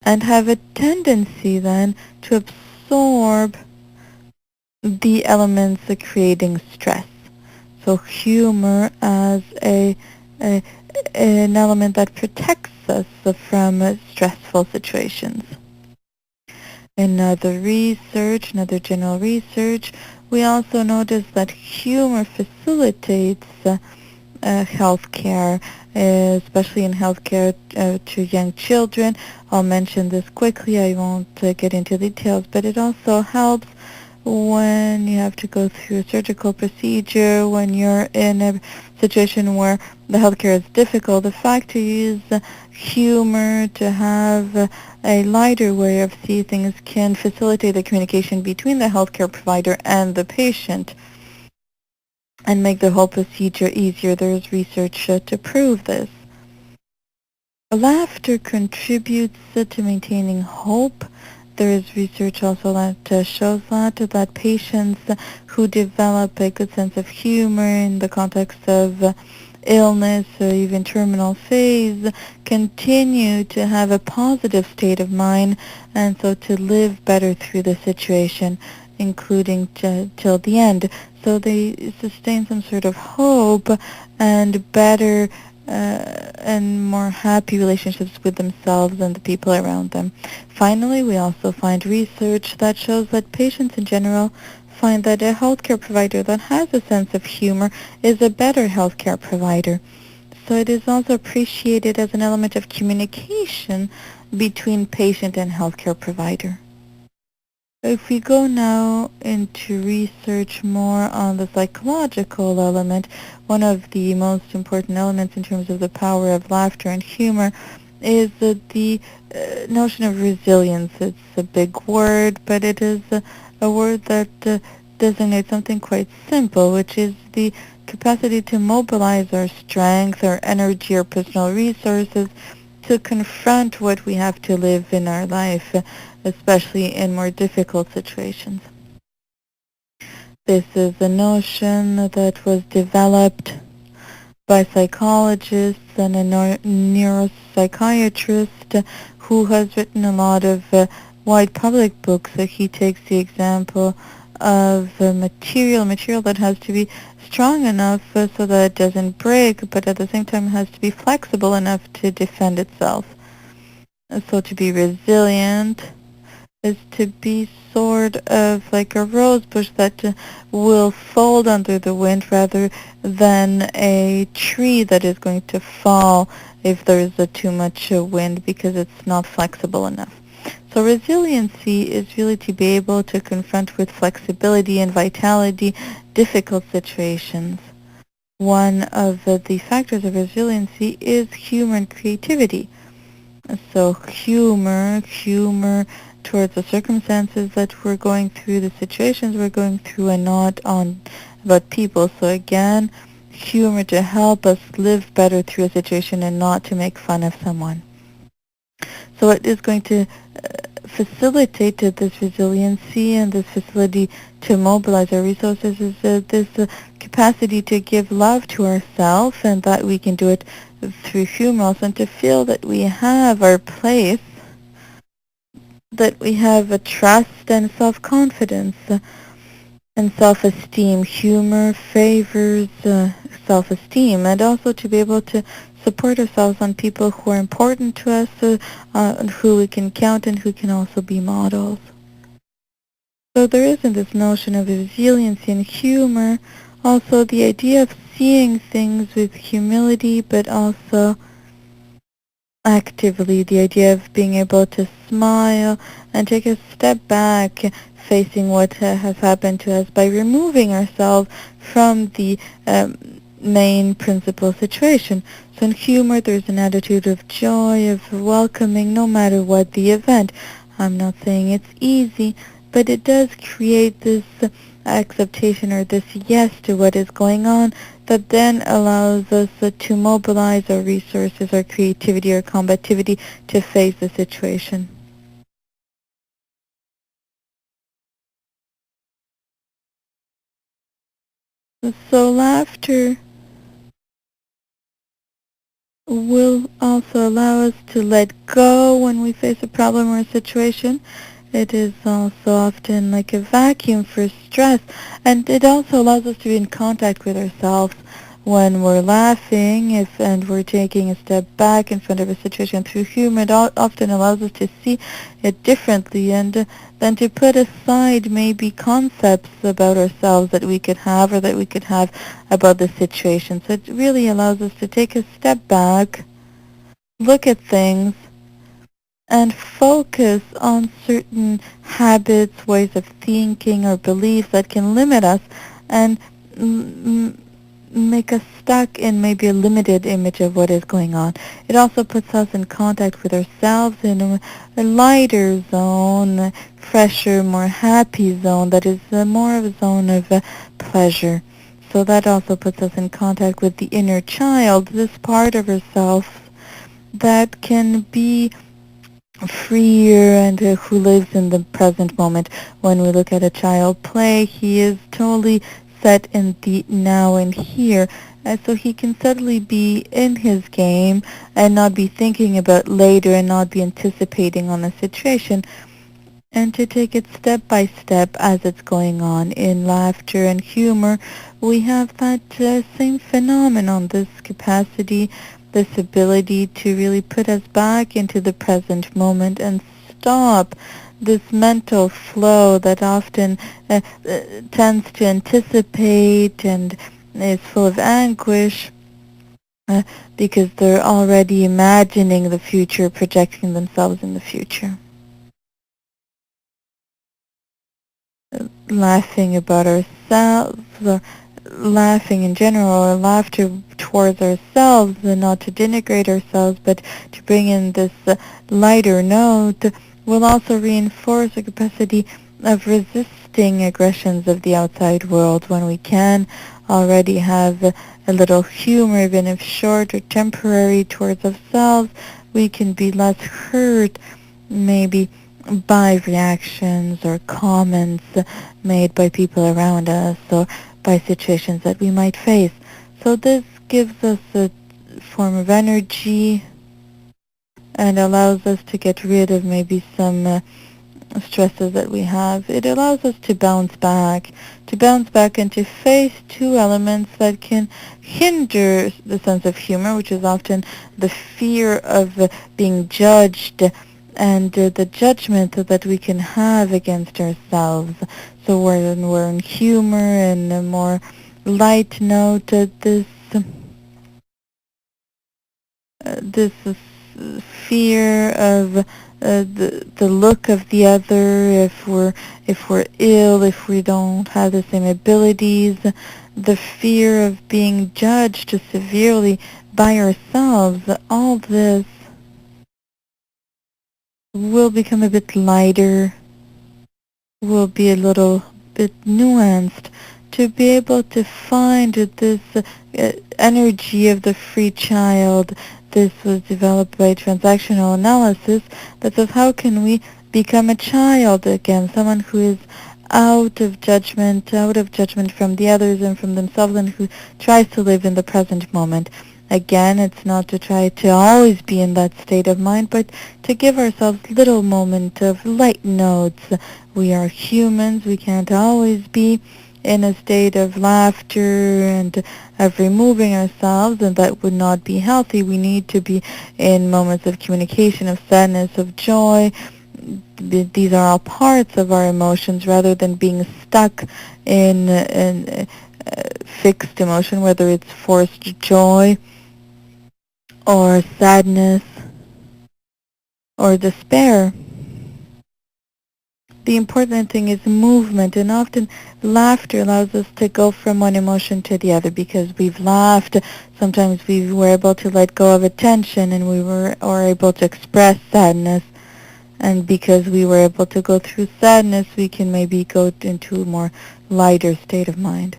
and have a tendency then to absorb the elements creating stress. So humor as a an element that protects us from stressful situations. Another general research, we also noticed that humor facilitates healthcare, especially in healthcare to young children. I'll mention this quickly. I won't get into details, but it also helps when you have to go through a surgical procedure, when you're in a situation where the healthcare is difficult. The fact to use humor, to have a lighter way of seeing things can facilitate the communication between the healthcare provider and the patient and make the whole procedure easier. There's research to prove this. Laughter contributes to maintaining hope. There is research also that shows that patients who develop a good sense of humor in the context of illness or even terminal phase continue to have a positive state of mind and so to live better through the situation, including till the end. So they sustain some sort of hope and better and more happy relationships with themselves and the people around them. Finally, we also find research that shows that patients in general find that a healthcare provider that has a sense of humor is a better healthcare provider. So it is also appreciated as an element of communication between patient and healthcare provider. If we go now into research more on the psychological element, one of the most important elements in terms of the power of laughter and humor is the notion of resilience. It's a big word, but it is a word that designates something quite simple, which is the capacity to mobilize our strength, our energy, our personal resources to confront what we have to live in our life, especially in more difficult situations. This is a notion that was developed by psychologists and a neuropsychiatrist who has written a lot of wide public books. He takes the example of material that has to be strong enough so that it doesn't break, but at the same time has to be flexible enough to defend itself. So to be resilient is to be sort of like a rose bush that will fold under the wind rather than a tree that is going to fall if there is too much wind because it's not flexible enough. So resiliency is really to be able to confront with flexibility and vitality difficult situations. One of the factors of resiliency is humor and creativity. So humor towards the circumstances that we're going through, the situations we're going through, and not on about people. So again, humor to help us live better through a situation and not to make fun of someone. So it is going to facilitate this resiliency and this facility to mobilize our resources is this capacity to give love to ourselves and that we can do it through humor also, and to feel that we have our place, that we have a trust and self-confidence and self-esteem. Humor favors self-esteem, and also to be able to support ourselves on people who are important to us, who we can count and who can also be models. So there isn't this notion of resiliency and humor, also the idea of seeing things with humility, but also actively, the idea of being able to smile and take a step back facing what has happened to us by removing ourselves from the main principal situation. So in humor, there's an attitude of joy, of welcoming, no matter what the event. I'm not saying it's easy, but it does create this acceptation or this yes to what is going on that then allows us to mobilize our resources, our creativity, our combativity to face the situation. So laughter will also allow us to let go when we face a problem or a situation. It is also often like a vacuum for stress, and it also allows us to be in contact with ourselves when we're laughing, if and we're taking a step back in front of a situation through humor. It often allows us to see it differently, and then to put aside maybe concepts about ourselves that we could have or that we could have about the situation. So it really allows us to take a step back, look at things, and focus on certain habits, ways of thinking, or beliefs that can limit us and make us stuck in maybe a limited image of what is going on. It also puts us in contact with ourselves in a lighter zone, a fresher, more happy zone that is more of a zone of pleasure. So that also puts us in contact with the inner child, this part of ourselves that can be freer and who lives in the present moment. When we look at a child play, he is totally set in the now and here, so he can suddenly be in his game and not be thinking about later and not be anticipating on a situation, and to take it step by step as it's going on. In laughter and humor, we have that same phenomenon, this capacity, this ability to really put us back into the present moment and stop this mental flow that often tends to anticipate and is full of anguish, uh, because they're already imagining the future, projecting themselves in the future. Laughing about ourselves, or laughing in general, or laughter towards ourselves, and not to denigrate ourselves, but to bring in this lighter note, will also reinforce the capacity of resisting aggressions of the outside world. When we can already have a little humor, even if short or temporary, towards ourselves, we can be less hurt, maybe by reactions or comments made by people around us, or by situations that we might face. So this gives us a form of energy and allows us to get rid of maybe some stresses that we have. It allows us to bounce back, and to face two elements that can hinder the sense of humor, which is often the fear of being judged and the judgment that we can have against ourselves. So when we're in humor and a more light note, this fear of the look of the other, if we're ill, if we don't have the same abilities, the fear of being judged severely by ourselves, all this will become a bit lighter, will be a little bit nuanced, to be able to find this energy of the free child. This was developed by transactional analysis that says, how can we become a child again, someone who is out of judgment from the others and from themselves, and who tries to live in the present moment. Again, it's not to try to always be in that state of mind, but to give ourselves little moments of light notes. We are humans. We can't always be in a state of laughter and of removing ourselves, and that would not be healthy. We need to be in moments of communication, of sadness, of joy. These are all parts of our emotions, rather than being stuck in fixed emotion, whether it's forced joy or sadness or despair. The important thing is movement, and often laughter allows us to go from one emotion to the other. Because we've laughed, sometimes we were able to let go of a tension, and we were able to express sadness. And because we were able to go through sadness, we can maybe go into a more lighter state of mind.